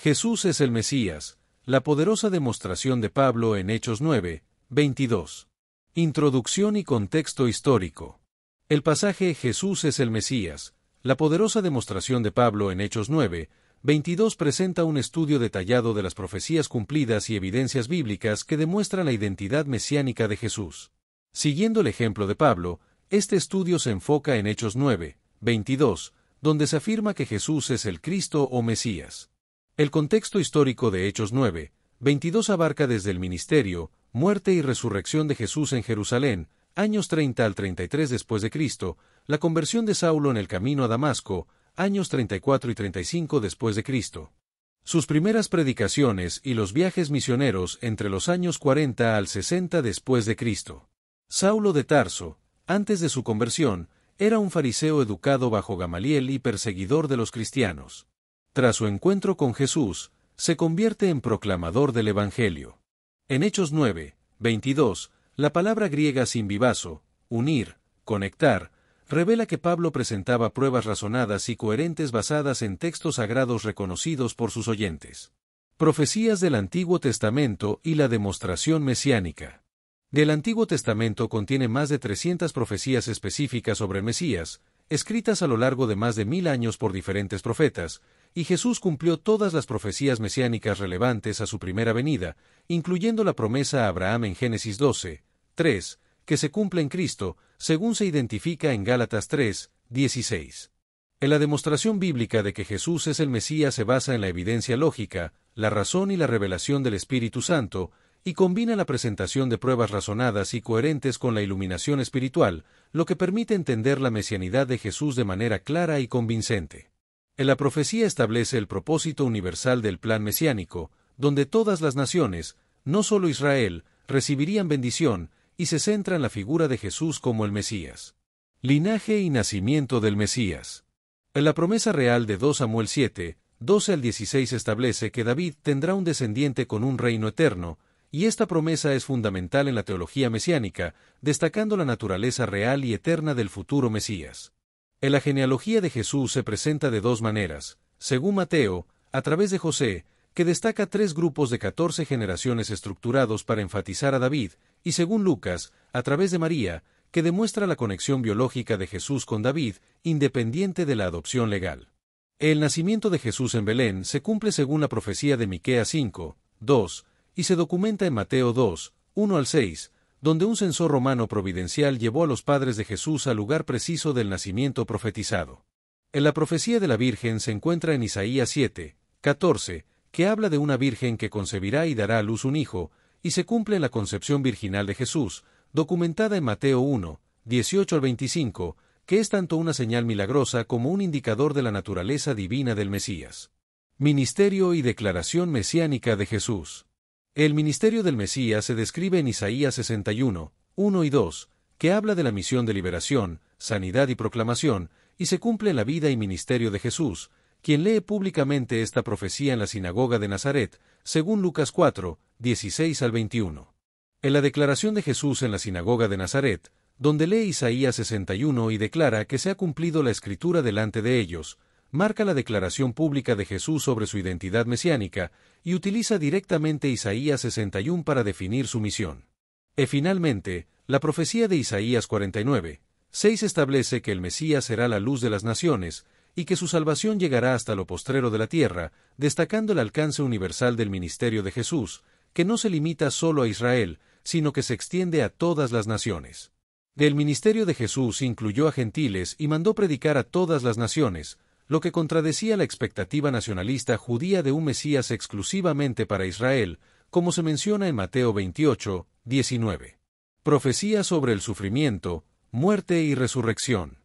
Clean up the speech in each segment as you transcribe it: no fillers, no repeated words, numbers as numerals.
Jesús es el Mesías, la poderosa demostración de Pablo en Hechos 9, 22. Introducción y contexto histórico. El pasaje Jesús es el Mesías, la poderosa demostración de Pablo en Hechos 9, 22 presenta un estudio detallado de las profecías cumplidas y evidencias bíblicas que demuestran la identidad mesiánica de Jesús. Siguiendo el ejemplo de Pablo, este estudio se enfoca en Hechos 9, 22, donde se afirma que Jesús es el Cristo o Mesías. El contexto histórico de Hechos 9, 22 abarca desde el ministerio, muerte y resurrección de Jesús en Jerusalén, años 30 al 33 después de Cristo, la conversión de Saulo en el camino a Damasco, años 34 y 35 después de Cristo. Sus primeras predicaciones y los viajes misioneros entre los años 40 al 60 después de Cristo. Saulo de Tarso, antes de su conversión, era un fariseo educado bajo Gamaliel y perseguidor de los cristianos. Tras su encuentro con Jesús, se convierte en proclamador del Evangelio. En Hechos 9, 22, la palabra griega simbibazo, unir, conectar, revela que Pablo presentaba pruebas razonadas y coherentes basadas en textos sagrados reconocidos por sus oyentes. Profecías del Antiguo Testamento y la demostración mesiánica. Del Antiguo Testamento contiene más de 300 profecías específicas sobre el Mesías, escritas a lo largo de más de 1000 años por diferentes profetas, y Jesús cumplió todas las profecías mesiánicas relevantes a su primera venida, incluyendo la promesa a Abraham en Génesis 12, 3, que se cumple en Cristo, según se identifica en Gálatas 3, 16. En la demostración bíblica de que Jesús es el Mesías se basa en la evidencia lógica, la razón y la revelación del Espíritu Santo, y combina la presentación de pruebas razonadas y coherentes con la iluminación espiritual, lo que permite entender la mesianidad de Jesús de manera clara y convincente. En la profecía establece el propósito universal del plan mesiánico, donde todas las naciones, no solo Israel, recibirían bendición, y se centra en la figura de Jesús como el Mesías. Linaje y nacimiento del Mesías. En la promesa real de 2 Samuel 7, 12 al 16 establece que David tendrá un descendiente con un reino eterno, y esta promesa es fundamental en la teología mesiánica, destacando la naturaleza real y eterna del futuro Mesías. En la genealogía de Jesús se presenta de dos maneras, según Mateo, a través de José, que destaca 3 grupos de 14 generaciones estructurados para enfatizar a David, y según Lucas, a través de María, que demuestra la conexión biológica de Jesús con David, independiente de la adopción legal. El nacimiento de Jesús en Belén se cumple según la profecía de Miqueas 5, 2, y se documenta en Mateo 2, 1 al 6, donde un censor romano providencial llevó a los padres de Jesús al lugar preciso del nacimiento profetizado. En la profecía de la Virgen se encuentra en Isaías 7, 14, que habla de una virgen que concebirá y dará a luz un hijo, y se cumple en la concepción virginal de Jesús, documentada en Mateo 1, 18 al 25, que es tanto una señal milagrosa como un indicador de la naturaleza divina del Mesías. Ministerio y declaración mesiánica de Jesús. El ministerio del Mesías se describe en Isaías 61, 1 y 2, que habla de la misión de liberación, sanidad y proclamación, y se cumple en la vida y ministerio de Jesús, quien lee públicamente esta profecía en la sinagoga de Nazaret, según Lucas 4, 16 al 21. En la declaración de Jesús en la sinagoga de Nazaret, donde lee Isaías 61 y declara que se ha cumplido la escritura delante de ellos, marca la declaración pública de Jesús sobre su identidad mesiánica y utiliza directamente Isaías 61 para definir su misión. Y finalmente, la profecía de Isaías 49, 6 establece que el Mesías será la luz de las naciones y que su salvación llegará hasta lo postrero de la tierra, destacando el alcance universal del ministerio de Jesús, que no se limita solo a Israel, sino que se extiende a todas las naciones. Del ministerio de Jesús incluyó a gentiles y mandó predicar a todas las naciones, lo que contradecía la expectativa nacionalista judía de un Mesías exclusivamente para Israel, como se menciona en Mateo 28, 19. Profecía sobre el sufrimiento, muerte y resurrección.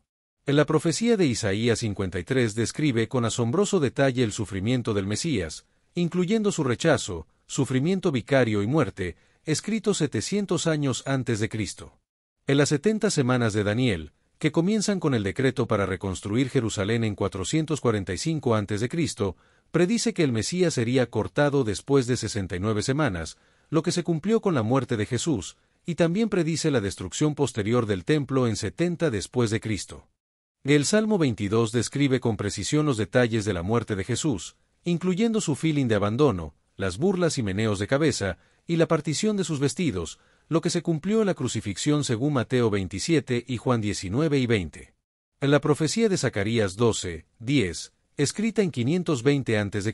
En la profecía de Isaías 53 describe con asombroso detalle el sufrimiento del Mesías, incluyendo su rechazo, sufrimiento vicario y muerte, escrito 700 años antes de Cristo. En las 70 semanas de Daniel, que comienzan con el decreto para reconstruir Jerusalén en 445 a.C., predice que el Mesías sería cortado después de 69 semanas, lo que se cumplió con la muerte de Jesús, y también predice la destrucción posterior del templo en 70 después de Cristo. El Salmo 22 describe con precisión los detalles de la muerte de Jesús, incluyendo su feeling de abandono, las burlas y meneos de cabeza, y la partición de sus vestidos, lo que se cumplió en la crucifixión según Mateo 27 y Juan 19 y 20. En la profecía de Zacarías 12:10, escrita en 520 a.C.,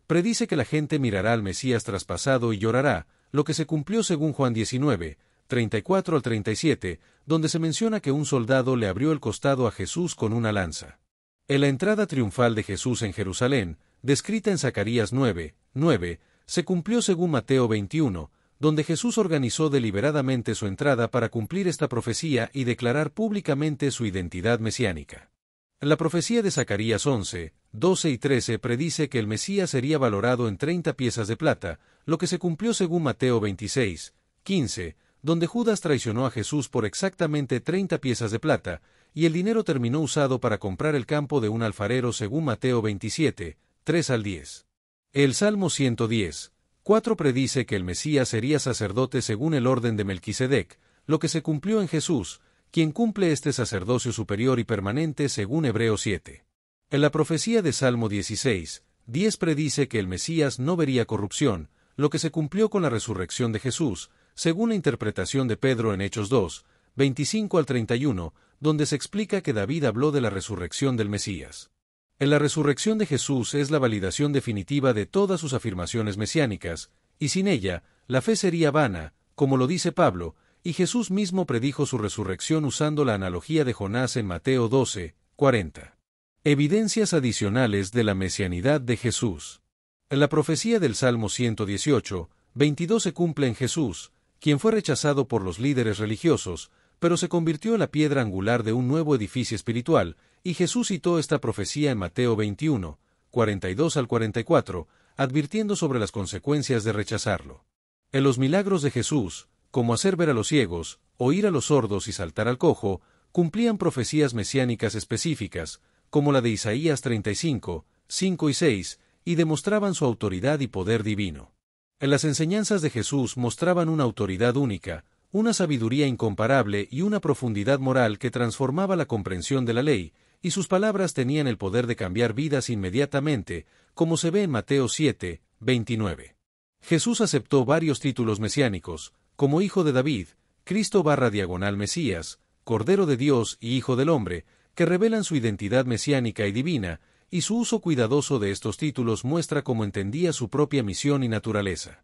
predice que la gente mirará al Mesías traspasado y llorará, lo que se cumplió según Juan 19:34 al 37, donde se menciona que un soldado le abrió el costado a Jesús con una lanza. En la entrada triunfal de Jesús en Jerusalén, descrita en Zacarías 9:9, se cumplió según Mateo 21, donde Jesús organizó deliberadamente su entrada para cumplir esta profecía y declarar públicamente su identidad mesiánica. La profecía de Zacarías 11:12 y 13 predice que el Mesías sería valorado en 30 piezas de plata, lo que se cumplió según Mateo 26:15, donde Judas traicionó a Jesús por exactamente 30 piezas de plata, y el dinero terminó usado para comprar el campo de un alfarero según Mateo 27:3 al 10. El Salmo 110:4 predice que el Mesías sería sacerdote según el orden de Melquisedec, lo que se cumplió en Jesús, quien cumple este sacerdocio superior y permanente según Hebreos 7. En la profecía de Salmo 16:10 predice que el Mesías no vería corrupción, lo que se cumplió con la resurrección de Jesús, según la interpretación de Pedro en Hechos 2:25 al 31, donde se explica que David habló de la resurrección del Mesías. En la resurrección de Jesús es la validación definitiva de todas sus afirmaciones mesiánicas, y sin ella, la fe sería vana, como lo dice Pablo, y Jesús mismo predijo su resurrección usando la analogía de Jonás en Mateo 12:40. Evidencias adicionales de la mesianidad de Jesús. En la profecía del Salmo 118:22 se cumple en Jesús, quien fue rechazado por los líderes religiosos, pero se convirtió en la piedra angular de un nuevo edificio espiritual, y Jesús citó esta profecía en Mateo 21:42 al 44, advirtiendo sobre las consecuencias de rechazarlo. En los milagros de Jesús, como hacer ver a los ciegos, oír a los sordos y saltar al cojo, cumplían profecías mesiánicas específicas, como la de Isaías 35:5 y 6, y demostraban su autoridad y poder divino. En las enseñanzas de Jesús mostraban una autoridad única, una sabiduría incomparable y una profundidad moral que transformaba la comprensión de la ley, y sus palabras tenían el poder de cambiar vidas inmediatamente, como se ve en Mateo 7:29. Jesús aceptó varios títulos mesiánicos, como Hijo de David, Cristo/Mesías, Cordero de Dios y Hijo del Hombre, que revelan su identidad mesiánica y divina, y su uso cuidadoso de estos títulos muestra cómo entendía su propia misión y naturaleza.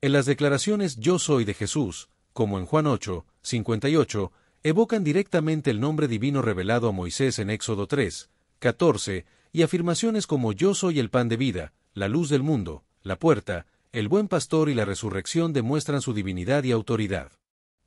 En las declaraciones Yo soy de Jesús, como en Juan 8:58, evocan directamente el nombre divino revelado a Moisés en Éxodo 3:14, y afirmaciones como Yo soy el pan de vida, la luz del mundo, la puerta, el buen pastor y la resurrección demuestran su divinidad y autoridad.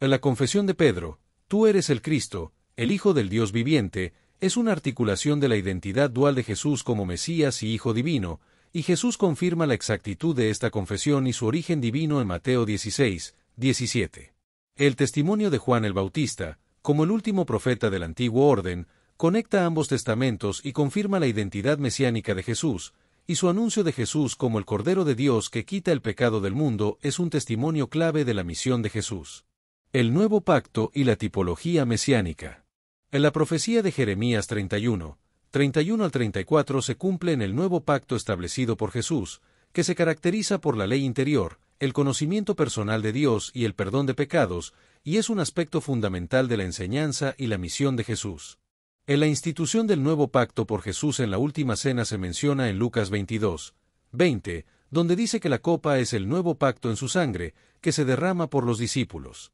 En la confesión de Pedro, Tú eres el Cristo, el Hijo del Dios viviente, es una articulación de la identidad dual de Jesús como Mesías y Hijo divino, y Jesús confirma la exactitud de esta confesión y su origen divino en Mateo 16:17. El testimonio de Juan el Bautista, como el último profeta del antiguo orden, conecta ambos testamentos y confirma la identidad mesiánica de Jesús, y su anuncio de Jesús como el Cordero de Dios que quita el pecado del mundo es un testimonio clave de la misión de Jesús. El nuevo pacto y la tipología mesiánica. En la profecía de Jeremías 31 al 34 se cumple en el nuevo pacto establecido por Jesús, que se caracteriza por la ley interior, el conocimiento personal de Dios y el perdón de pecados, y es un aspecto fundamental de la enseñanza y la misión de Jesús. En la institución del nuevo pacto por Jesús en la última cena se menciona en Lucas 22:20, donde dice que la copa es el nuevo pacto en su sangre, que se derrama por los discípulos.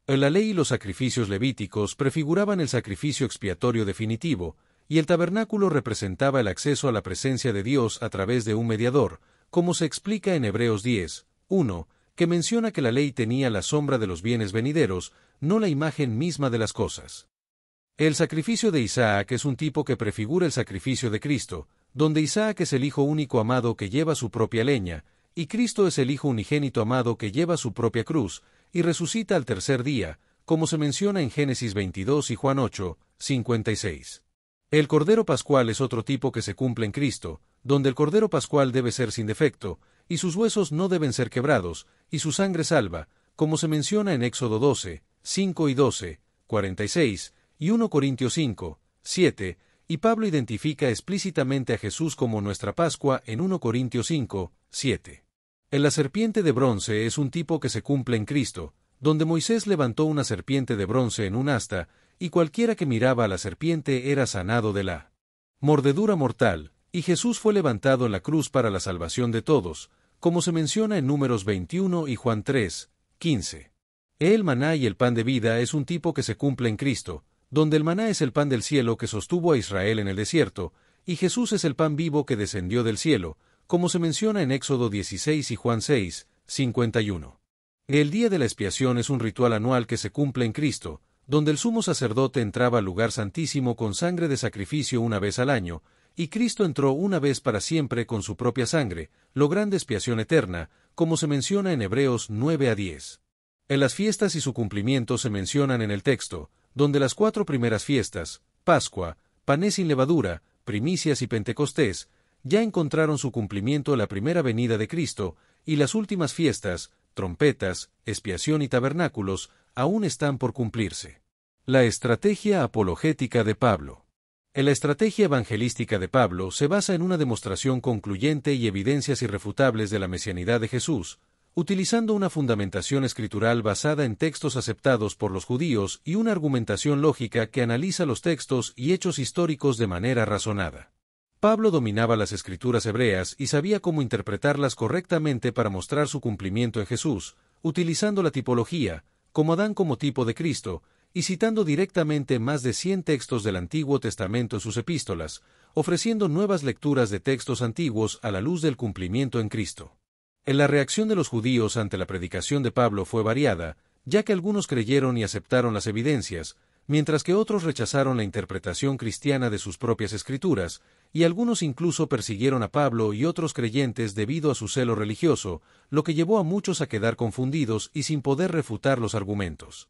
En la ley y los sacrificios levíticos prefiguraban el sacrificio expiatorio definitivo, y el tabernáculo representaba el acceso a la presencia de Dios a través de un mediador, como se explica en Hebreos 10:1, que menciona que la ley tenía la sombra de los bienes venideros, no la imagen misma de las cosas. El sacrificio de Isaac es un tipo que prefigura el sacrificio de Cristo, donde Isaac es el hijo único amado que lleva su propia leña, y Cristo es el hijo unigénito amado que lleva su propia cruz, y resucita al tercer día, como se menciona en Génesis 22 y Juan 8:56. El Cordero Pascual es otro tipo que se cumple en Cristo, donde el Cordero Pascual debe ser sin defecto, y sus huesos no deben ser quebrados, y su sangre salva, como se menciona en Éxodo 12:5 y 12:46, y 1 Corintios 5:7, y Pablo identifica explícitamente a Jesús como nuestra Pascua en 1 Corintios 5, 7. En la serpiente de bronce es un tipo que se cumple en Cristo, donde Moisés levantó una serpiente de bronce en un asta, y cualquiera que miraba a la serpiente era sanado de la mordedura mortal, y Jesús fue levantado en la cruz para la salvación de todos, como se menciona en Números 21 y Juan 3, 15. El maná y el pan de vida es un tipo que se cumple en Cristo, donde el maná es el pan del cielo que sostuvo a Israel en el desierto, y Jesús es el pan vivo que descendió del cielo, como se menciona en Éxodo 16 y Juan 6, 51. El día de la expiación es un ritual anual que se cumple en Cristo, donde el sumo sacerdote entraba al lugar santísimo con sangre de sacrificio una vez al año, y Cristo entró una vez para siempre con su propia sangre, logrando expiación eterna, como se menciona en Hebreos 9 a 10. En las fiestas y su cumplimiento se mencionan en el texto, donde las 4 primeras fiestas, Pascua, Panes sin levadura, Primicias y Pentecostés, ya encontraron su cumplimiento en la primera venida de Cristo, y las últimas fiestas, trompetas, expiación y tabernáculos, aún están por cumplirse. La estrategia apologética de Pablo. En la estrategia evangelística de Pablo se basa en una demostración concluyente y evidencias irrefutables de la mesianidad de Jesús, utilizando una fundamentación escritural basada en textos aceptados por los judíos y una argumentación lógica que analiza los textos y hechos históricos de manera razonada. Pablo dominaba las escrituras hebreas y sabía cómo interpretarlas correctamente para mostrar su cumplimiento en Jesús, utilizando la tipología, como Adán como tipo de Cristo, y citando directamente más de 100 textos del Antiguo Testamento en sus epístolas, ofreciendo nuevas lecturas de textos antiguos a la luz del cumplimiento en Cristo. En la reacción de los judíos ante la predicación de Pablo fue variada, ya que algunos creyeron y aceptaron las evidencias, mientras que otros rechazaron la interpretación cristiana de sus propias escrituras, y algunos incluso persiguieron a Pablo y otros creyentes debido a su celo religioso, lo que llevó a muchos a quedar confundidos y sin poder refutar los argumentos.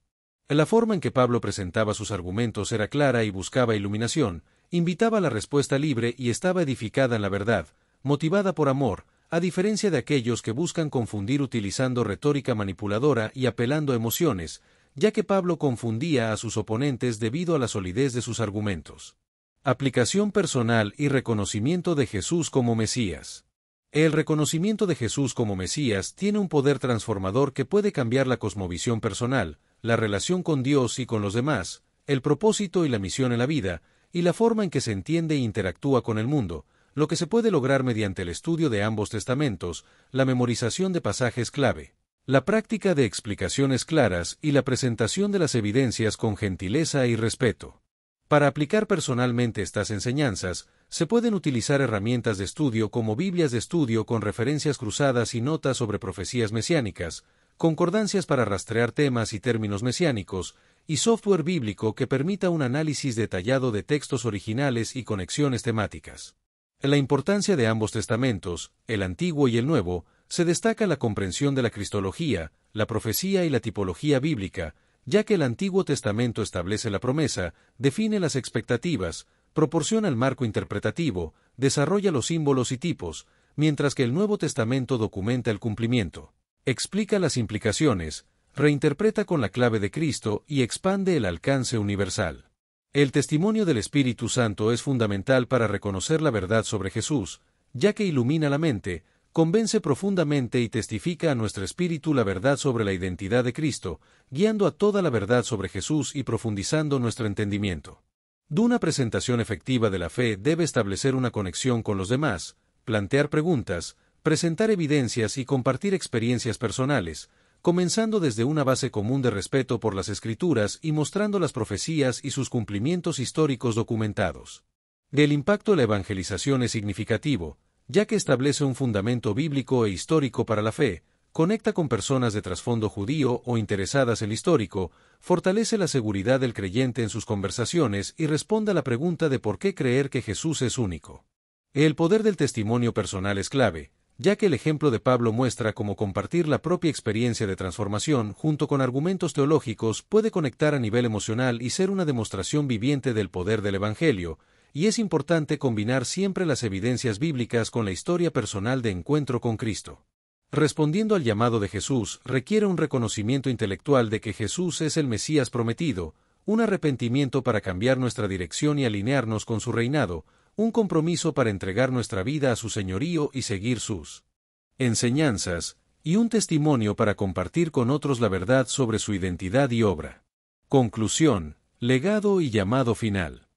La forma en que Pablo presentaba sus argumentos era clara y buscaba iluminación, invitaba a la respuesta libre y estaba edificada en la verdad, motivada por amor, a diferencia de aquellos que buscan confundir utilizando retórica manipuladora y apelando a emociones, ya que Pablo confundía a sus oponentes debido a la solidez de sus argumentos. Aplicación personal y reconocimiento de Jesús como Mesías. El reconocimiento de Jesús como Mesías tiene un poder transformador que puede cambiar la cosmovisión personal, la relación con Dios y con los demás, el propósito y la misión en la vida, y la forma en que se entiende e interactúa con el mundo, lo que se puede lograr mediante el estudio de ambos testamentos, la memorización de pasajes clave, la práctica de explicaciones claras y la presentación de las evidencias con gentileza y respeto. Para aplicar personalmente estas enseñanzas, se pueden utilizar herramientas de estudio como Biblias de estudio con referencias cruzadas y notas sobre profecías mesiánicas, concordancias para rastrear temas y términos mesiánicos, y software bíblico que permita un análisis detallado de textos originales y conexiones temáticas. En la importancia de ambos testamentos, el Antiguo y el Nuevo, se destaca la comprensión de la cristología, la profecía y la tipología bíblica, ya que el Antiguo Testamento establece la promesa, define las expectativas, proporciona el marco interpretativo, desarrolla los símbolos y tipos, mientras que el Nuevo Testamento documenta el cumplimiento, explica las implicaciones, reinterpreta con la clave de Cristo y expande el alcance universal. El testimonio del Espíritu Santo es fundamental para reconocer la verdad sobre Jesús, ya que ilumina la mente, convence profundamente y testifica a nuestro espíritu la verdad sobre la identidad de Cristo, guiando a toda la verdad sobre Jesús y profundizando nuestro entendimiento. Una presentación efectiva de la fe debe establecer una conexión con los demás, plantear preguntas, presentar evidencias y compartir experiencias personales, comenzando desde una base común de respeto por las Escrituras y mostrando las profecías y sus cumplimientos históricos documentados. El impacto de la evangelización es significativo, ya que establece un fundamento bíblico e histórico para la fe, conecta con personas de trasfondo judío o interesadas en lo histórico, fortalece la seguridad del creyente en sus conversaciones y responde a la pregunta de por qué creer que Jesús es único. El poder del testimonio personal es clave, ya que el ejemplo de Pablo muestra cómo compartir la propia experiencia de transformación junto con argumentos teológicos puede conectar a nivel emocional y ser una demostración viviente del poder del Evangelio, y es importante combinar siempre las evidencias bíblicas con la historia personal de encuentro con Cristo. Respondiendo al llamado de Jesús requiere un reconocimiento intelectual de que Jesús es el Mesías prometido, un arrepentimiento para cambiar nuestra dirección y alinearnos con su reinado, un compromiso para entregar nuestra vida a su señorío y seguir sus enseñanzas, y un testimonio para compartir con otros la verdad sobre su identidad y obra. Conclusión, legado y llamado final.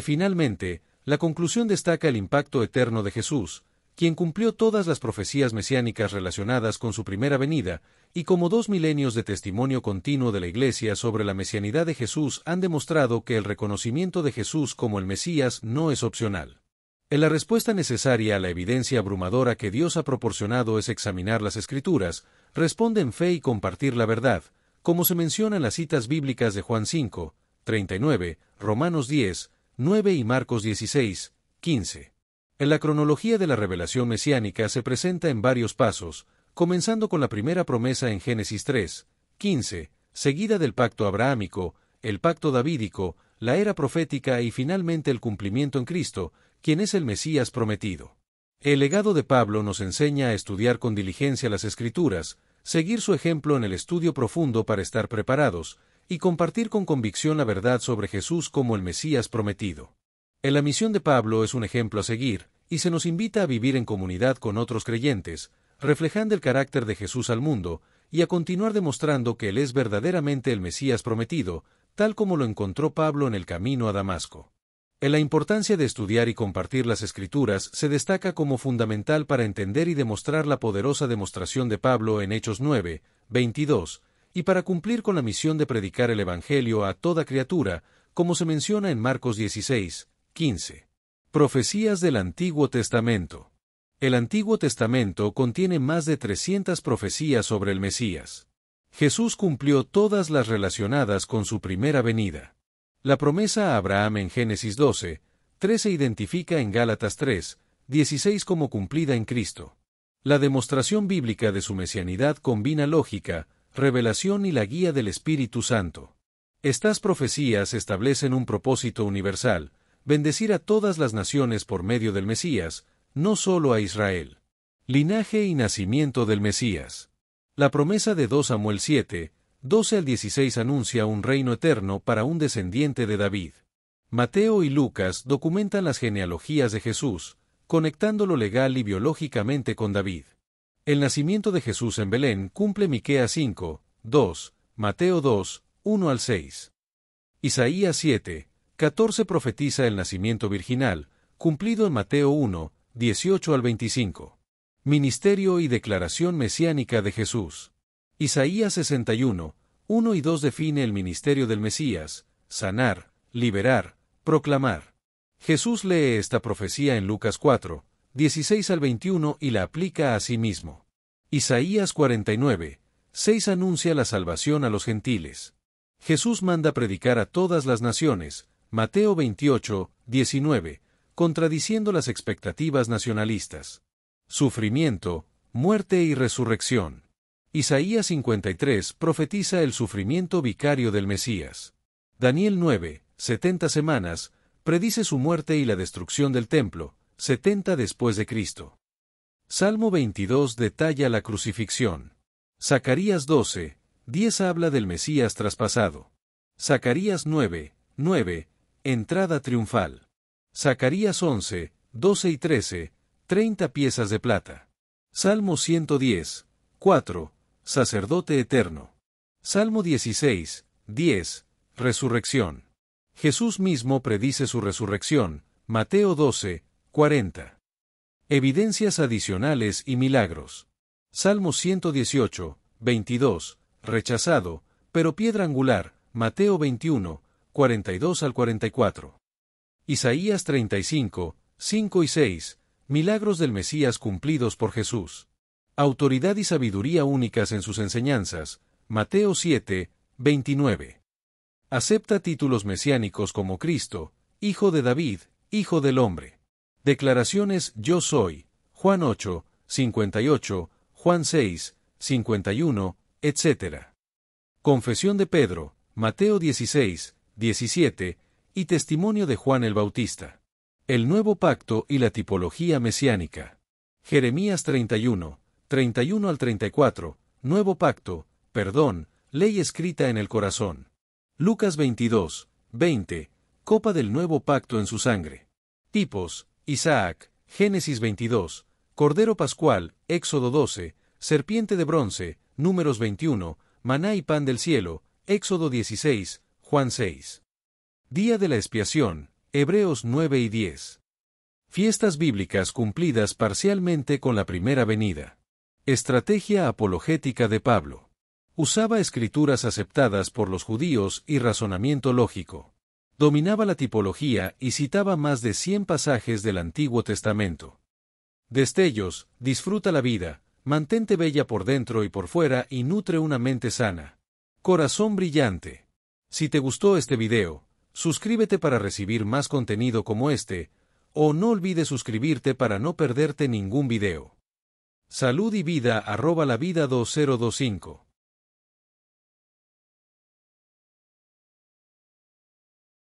Finalmente, la conclusión destaca el impacto eterno de Jesús, quien cumplió todas las profecías mesiánicas relacionadas con su primera venida, y como 2 milenios de testimonio continuo de la Iglesia sobre la mesianidad de Jesús han demostrado que el reconocimiento de Jesús como el Mesías no es opcional. La respuesta necesaria a la evidencia abrumadora que Dios ha proporcionado es examinar las Escrituras, responde en fe y compartir la verdad, como se menciona en las citas bíblicas de Juan 5, 39, Romanos 10, 9 y Marcos 16, 15. En la cronología de la revelación mesiánica se presenta en varios pasos, comenzando con la primera promesa en Génesis 3, 15, seguida del pacto abrahámico, el pacto davídico, la era profética y finalmente el cumplimiento en Cristo, quien es el Mesías prometido. El legado de Pablo nos enseña a estudiar con diligencia las Escrituras, seguir su ejemplo en el estudio profundo para estar preparados, y compartir con convicción la verdad sobre Jesús como el Mesías prometido. La misión de Pablo es un ejemplo a seguir, y se nos invita a vivir en comunidad con otros creyentes, reflejando el carácter de Jesús al mundo, y a continuar demostrando que Él es verdaderamente el Mesías prometido, tal como lo encontró Pablo en el camino a Damasco. La importancia de estudiar y compartir las Escrituras se destaca como fundamental para entender y demostrar la poderosa demostración de Pablo en Hechos 9, 22, y para cumplir con la misión de predicar el Evangelio a toda criatura, como se menciona en Marcos 16, 15. Profecías del Antiguo Testamento. El Antiguo Testamento contiene más de 300 profecías sobre el Mesías. Jesús cumplió todas las relacionadas con su primera venida. La promesa a Abraham en Génesis 12, 13 se identifica en Gálatas 3, 16 como cumplida en Cristo. La demostración bíblica de su mesianidad combina lógica, revelación y la guía del Espíritu Santo. Estas profecías establecen un propósito universal, bendecir a todas las naciones por medio del Mesías, no solo a Israel. Linaje y nacimiento del Mesías. La promesa de 2 Samuel 7, 12 al 16 anuncia un reino eterno para un descendiente de David. Mateo y Lucas documentan las genealogías de Jesús, conectando lo legal y biológicamente con David. El nacimiento de Jesús en Belén cumple Miqueas 5, 2, Mateo 2, 1 al 6. Isaías 7, 14 profetiza el nacimiento virginal, cumplido en Mateo 1, 18 al 25. Ministerio y declaración mesiánica de Jesús. Isaías 61, 1 y 2 define el ministerio del Mesías: sanar, liberar, proclamar. Jesús lee esta profecía en Lucas 4, 16 al 21 y la aplica a sí mismo. Isaías 49, 6 anuncia la salvación a los gentiles. Jesús manda predicar a todas las naciones, Mateo 28, 19, contradiciendo las expectativas nacionalistas. Sufrimiento, muerte y resurrección. Isaías 53 profetiza el sufrimiento vicario del Mesías. Daniel 9, 70 semanas, predice su muerte y la destrucción del templo, 70 después de Cristo. Salmo 22 detalla la crucifixión. Zacarías 12, 10 habla del Mesías traspasado. Zacarías 9, 9, entrada triunfal. Zacarías 11, 12 y 13, 30 piezas de plata. Salmo 110, 4, sacerdote eterno. Salmo 16, 10, resurrección. Jesús mismo predice su resurrección, Mateo 12, 40. Evidencias adicionales y milagros. Salmo 118, 22, rechazado, pero piedra angular, Mateo 21, 42 al 44. Isaías 35, 5 y 6, milagros del Mesías cumplidos por Jesús. Autoridad y sabiduría únicas en sus enseñanzas, Mateo 7, 29. Acepta títulos mesiánicos como Cristo, Hijo de David, Hijo del Hombre. Declaraciones Yo soy, Juan 8, 58, Juan 6, 51, etc. Confesión de Pedro, Mateo 16, 17, y testimonio de Juan el Bautista. El nuevo pacto y la tipología mesiánica. Jeremías 31, 31 al 34, nuevo pacto, perdón, ley escrita en el corazón. Lucas 22, 20, copa del nuevo pacto en su sangre. Tipos, Isaac, Génesis 22, Cordero Pascual, Éxodo 12, serpiente de bronce, Números 21, maná y pan del cielo, Éxodo 16, Juan 6. Día de la expiación, Hebreos 9 y 10. Fiestas bíblicas cumplidas parcialmente con la primera venida. Estrategia apologética de Pablo. Usaba escrituras aceptadas por los judíos y razonamiento lógico. Dominaba la tipología y citaba más de 100 pasajes del Antiguo Testamento. Destellos, disfruta la vida, mantente bella por dentro y por fuera y nutre una mente sana. Corazón brillante. Si te gustó este video, suscríbete para recibir más contenido como este, o no olvides suscribirte para no perderte ningún video. Salud y vida @lavida2025